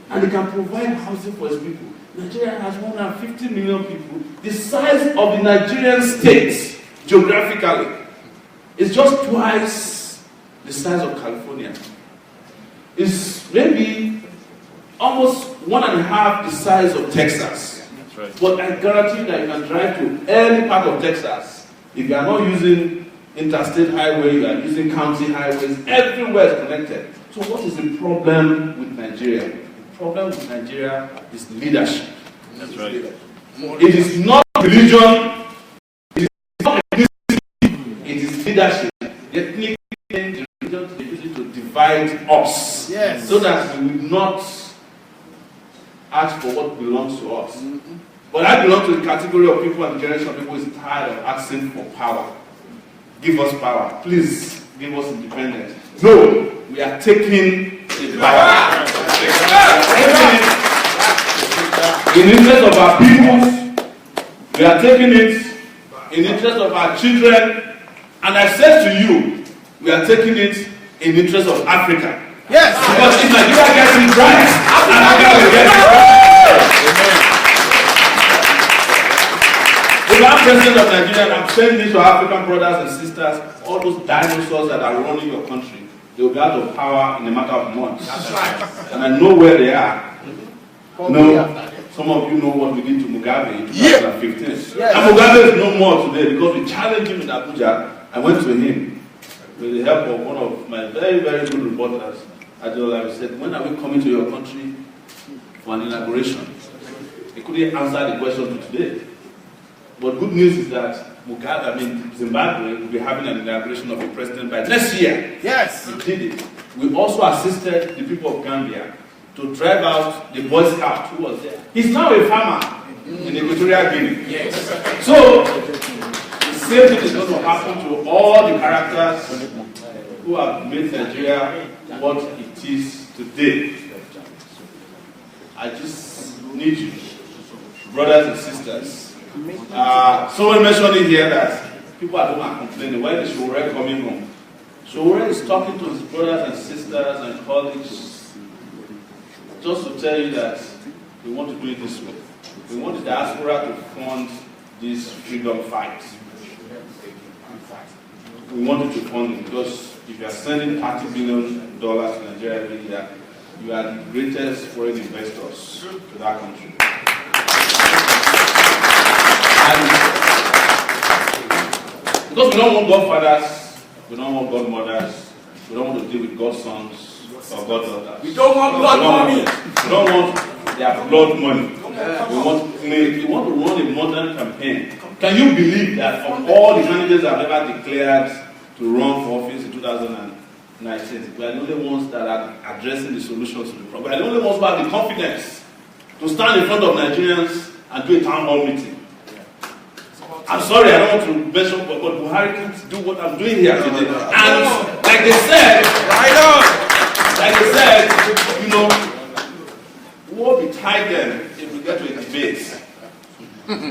F: And they can provide housing for its people. Nigeria has 150 million people. The size of the Nigerian state, geographically, is just twice the size of California. It's maybe almost 1.5 the size of Texas.
C: That's right.
F: But I guarantee that you can drive to any part of Texas. If you are not using interstate highway, you are using county highways, everywhere is connected. So what is the problem with Nigeria? The problem with Nigeria is leadership.
C: That's right.
F: It is not religion, it is not ethnicity, it is leadership. The ethnic religion they use it to divide us.
E: Yes.
F: So that we will not ask for what belongs to us. Mm-hmm. But I belong to the category of people and the generation of people who is tired of asking for power. Give us power. Please give us independence. No, we are taking the power. In the interest of our people, we are taking it in the interest of our children, and I said to you, we are taking it in the interest of Africa.
E: Yes.
F: Because if Nigeria gets it right, Africa will get it right. If I'm president of Nigeria and I'm saying this to African brothers and sisters, all those dinosaurs that are running your country, they will be out of power in a matter of months.
E: That's right.
F: And I know where they are. No. Some of you know what we did to Mugabe in 2015. Yes. And Mugabe is no more today because we challenged him in Abuja. I went to him with the help of one of my very, very good reporters. I said, when are we coming to your country for an inauguration? He couldn't answer the question to today. But good news is that Zimbabwe will be having an inauguration of a president by next year.
E: Yes.
F: We did it. We also assisted the people of Gambia to drive out the Boy Scout who was there. He's now a farmer in Equatorial Guinea.
E: Yes.
F: So, the same thing is going to happen to all the characters who have made Nigeria what it is today. I just need you, brothers and sisters. Someone mentioned it here that people at home are complaining. Where is Sowore coming from? Sowore is talking to his brothers and sisters and colleagues just to tell you that we want to do it this way. We want the diaspora to fund this freedom fight. We want it to fund it because if you are sending $30 billion to Nigeria every year, you are the greatest foreign investors to that country. And because we don't want godfathers, we don't want godmothers, we don't want to deal with godsons or goddaughters.
E: We don't want blood money.
F: We don't want their blood money. We want to run a modern campaign. Can you believe that of all the candidates that have ever declared to run for office in 2019, we are the only ones that are addressing the solutions to the problem. We are the only ones who have the confidence to stand in front of Nigerians and do a town hall meeting. I'm sorry, I don't want to mention, but Buhari can't do what I'm doing here today. And like they said, you know, what will tie them if we get to a debate?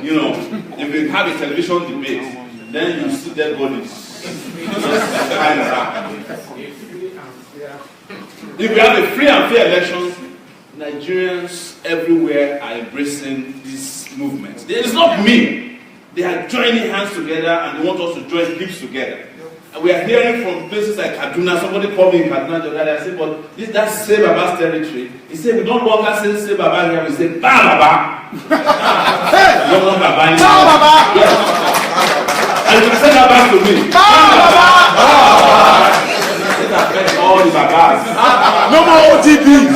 F: You know, if we have a television debate, then you see dead bodies. If we have a free and fair election, Nigerians everywhere are embracing this movement. It's not me. They are joining hands together and they want us to join lips together. And we are hearing from places like Kaduna. Somebody called me in Kaduna the other day. I said, but this that's Say Baba's territory. He said, we don't longer say Baba here, we say Ba Baba. We don't want Baba anymore.
A: bars.
E: No more OTPs.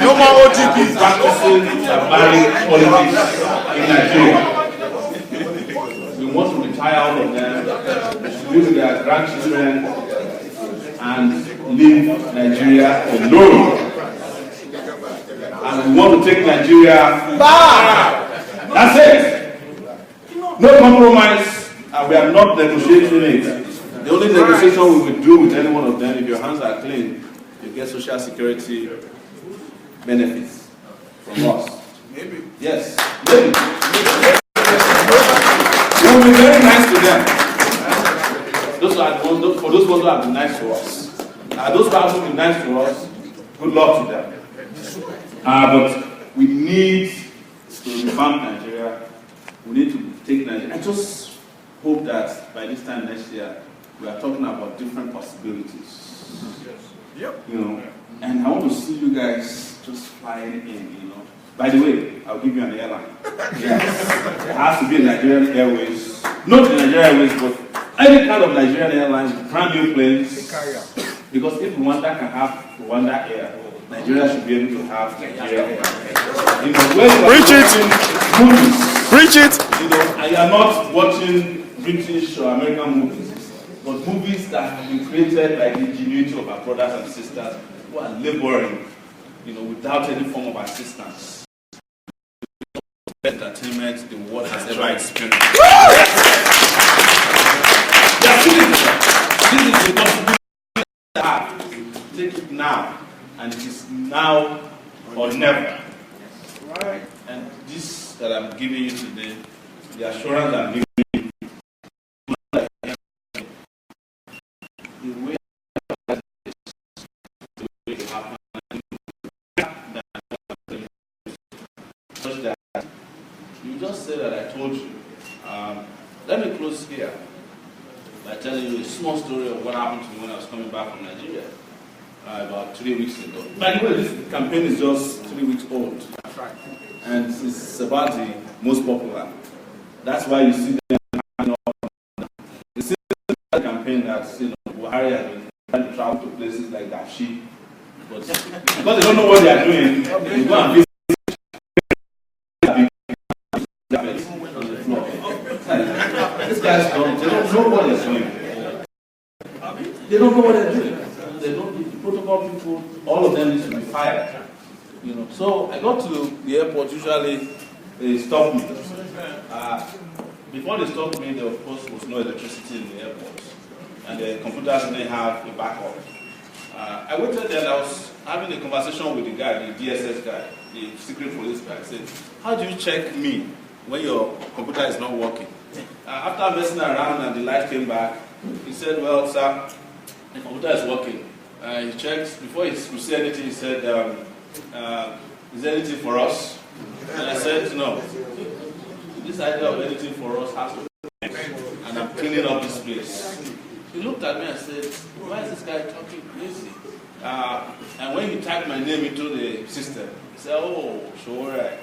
E: No more OTPs.
F: Practicing barbaric politics in Nigeria. We want to retire all of them, live with their grandchildren, and leave Nigeria alone. And we want to take Nigeria back. That's it. No compromise, and we are not negotiating it. The only negotiation we will do with any one of them, if your hands are clean, you get social security benefits from us.
E: Maybe.
F: Yes, maybe. We will be very nice to them. Those are the ones, for those ones who have been nice to us. Those who have been nice to us, good luck to them. But we need to revamp Nigeria. We need to take Nigeria. I just hope that by this time next year, we are talking about different possibilities.
E: Yep.
F: You know, and I want to see you guys just flying in, you know. By the way, I'll give you an airline. Yes. It has to be Nigerian Airways. Not the Nigerian Airways, but any kind of Nigerian airlines, brand new planes. Because if Rwanda can have Rwanda Air, Nigeria should be able to have Nigeria Air. You know,
E: Preach it.
F: Movies,
E: Preach it.
F: you know, and you are not watching British or American movies, but movies that have been created by the ingenuity of our brothers and sisters who are laboring, you know, without any form of assistance. Entertainment the world has ever experienced. This is the possibility we have. Take it now, and it is now or never. Right? And this that I'm giving you today, the assurance I'm giving you, the way it happen, such that you just say that I told you. Let me close here by telling you a small story of what happened to me when I was coming back from Nigeria about 3 weeks ago. By the way, this campaign is just 3 weeks old. That's right. And it's about the most popular. That's why you see them hanging up. You see the campaign that, you know, Buhari has been trying to travel to places like Dashi. But because they don't know what they are doing, they go and visit on the floor. These guys they don't know what they're doing. They don't know what they're doing. They don't, the protocol people, all of them need to be fired. You know, so I got to the airport. Usually, they stop me. Before they stopped me, there of course was no electricity in the airport, and the computers didn't have a backup. I waited there and I was having a conversation with the guy, the DSS guy, the secret police guy. I said, "How do you check me when your computer is not working?" After messing around and the light came back, he said, "Well, sir, the computer is working." He checked before he could say anything. He said, "Is there anything for us?" And I said, "No. This idea of anything for us has to end, and I'm cleaning up this place." He looked at me and said, "Why is this guy talking crazy?" And when he typed my name into the system, he said, "Oh, Sowore."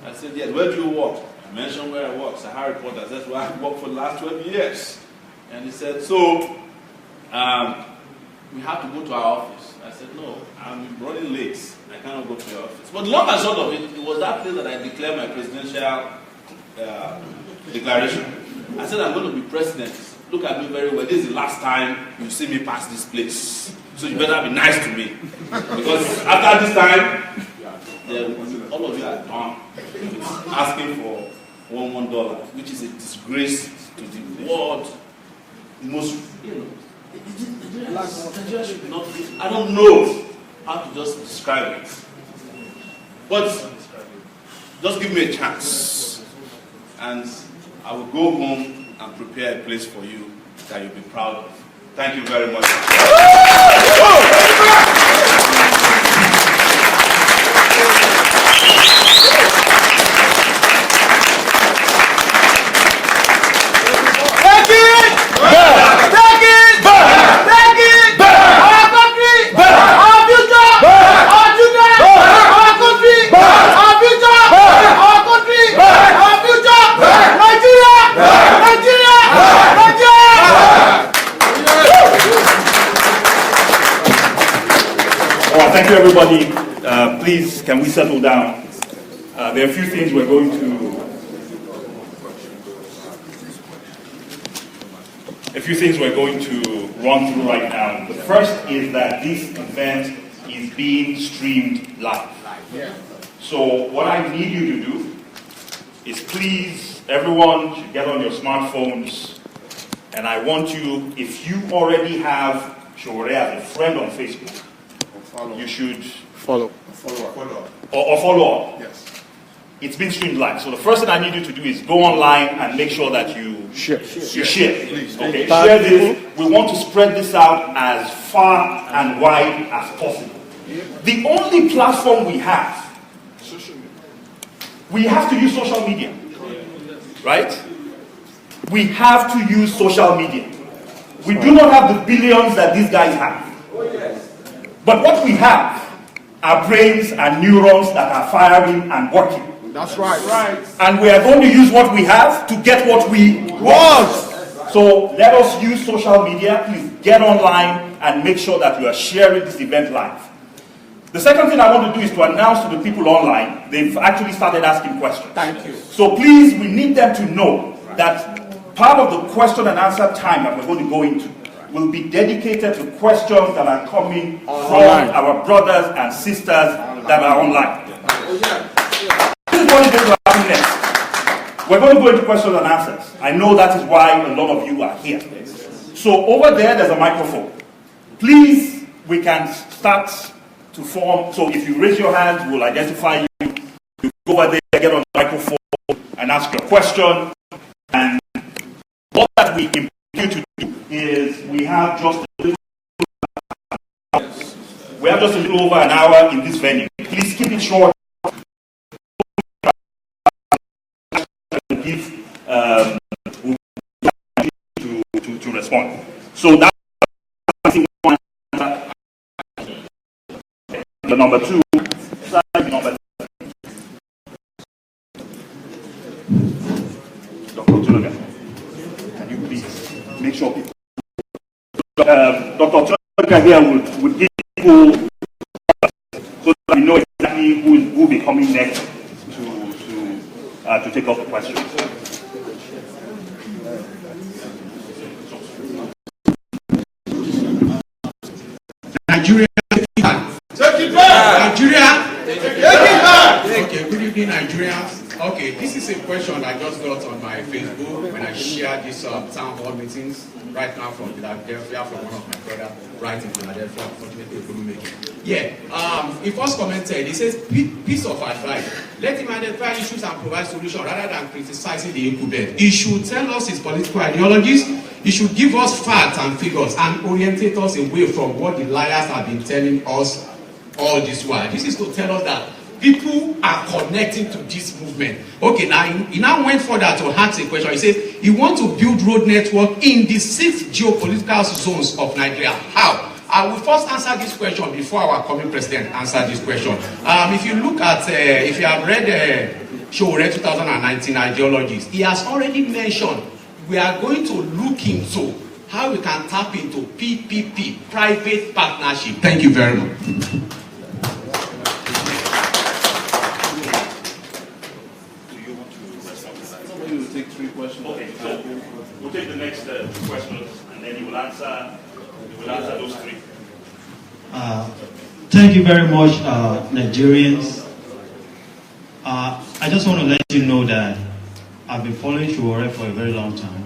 F: I said, "Yes, where do you work?" I mentioned where I work, Sahara Reporters. That's where I worked for the last 12 years. And he said, "So, we have to go to our office." I said, "No, I'm running late. I cannot go to your office." But long and short of it, it was that place that I declared my presidential declaration. I said, "I'm going to be president. Look at me very well. This is the last time you see me pass this place. So you better be nice to me. Because after this time, all of you are done asking for $1, which is a disgrace to the world. Most, you know, Nigeria should not be, I don't know how to just describe it. But just give me a chance, and I will go home and prepare a place for you that you'll be proud of. Thank you very much.
A: everybody, please, can we settle down? There are a few things we're going to run through right now. The first is that this event is being streamed live. So what I need you to do is please, everyone should get on your smartphones, and I want you, if you already have Sowore as a friend on Facebook, you should
E: Follow.
A: or follow up.
E: Yes.
A: It's been streamed live. So the first thing I need you to do is go online and make sure that you
E: Share.
A: share.
E: Please.
A: Okay, share this. We want to spread this out as far and wide as possible. The only platform we have to use social media, right? We have to use social media. We do not have the billions that these guys have. But what we have are brains and neurons that are firing and working.
E: That's right.
A: And we are going to use what we have to get what we want. So let us use social media. Please get online and make sure that you are sharing this event live. The second thing I want to do is to announce to the people online, they've actually started asking questions.
B: Thank you.
A: So please, we need them to know that part of the question and answer time that we're going to go into will be dedicated to questions that are coming from our brothers and sisters that are online. This is what is going to happen next. We're going to go into questions and answers. I know that is why a lot of you are here. So over there's a microphone. Please, we can start to form. So if you raise your hand, we'll identify you. You go over there, get on the microphone, and ask your question. And what that we invite you to do is we have just a little over an hour in this venue. Please keep it short. Give to respond. So that's the number two. Number Dr. Tunaga, can you please make sure people Dr. Tunaga here would give people so that we know exactly who will be coming next to take up the questions.
G: Nigeria, take it back. Nigeria, take it back. Okay, good evening, Nigerians. Okay, this is a question I just got on my Facebook when I shared this town hall meetings right now from Philadelphia, from one of my brothers right in Philadelphia. Unfortunately, I couldn't make it. Yeah, he first commented, he says, piece of advice. Let him identify issues and provide solutions rather than criticizing the incumbent. He should tell us his political ideologies. He should give us facts and figures and orientate us away from what the liars have been telling us all this while. This is to tell us that people are connecting to this movement. Okay, now he now went further to ask a question. He says he wants to build road network in the 6 geopolitical zones of Nigeria. How? I will first answer this question before our coming president answer this question. If you look at, if you have read Sowore 2019 ideologies, he has already mentioned we are going to look into how we can tap into PPP, private partnership. Thank you very much.
F: Take 3 questions.
A: Okay, so we'll take the next 2 questions, and then you will answer those 3.
H: Thank you very much, Nigerians. I just want to let you know that I've been following Sowore for a very long time.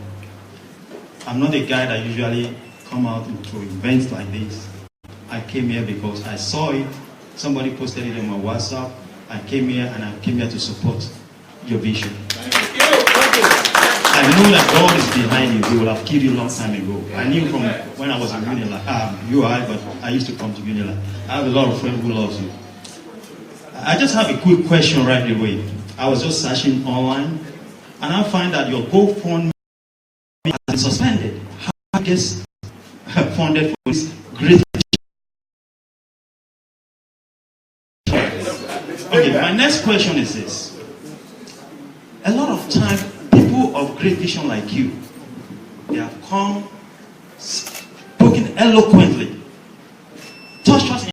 H: I'm not a guy that usually come out into events like this. I came here because I saw it. Somebody posted it on my WhatsApp. I came here and I came here to support your vision. I know that God is behind you. He would have killed you a long time ago. I knew from when I was in Unilag, but I used to come to Unilag. I have a lot of friends who loves you. I just have a quick question right away. I was just searching online, and I find that your GoFundMe has been suspended. How I guess funded for this great. Okay, my next question is this. A lot of time, people of great vision like you, they have come, spoken eloquently, touched us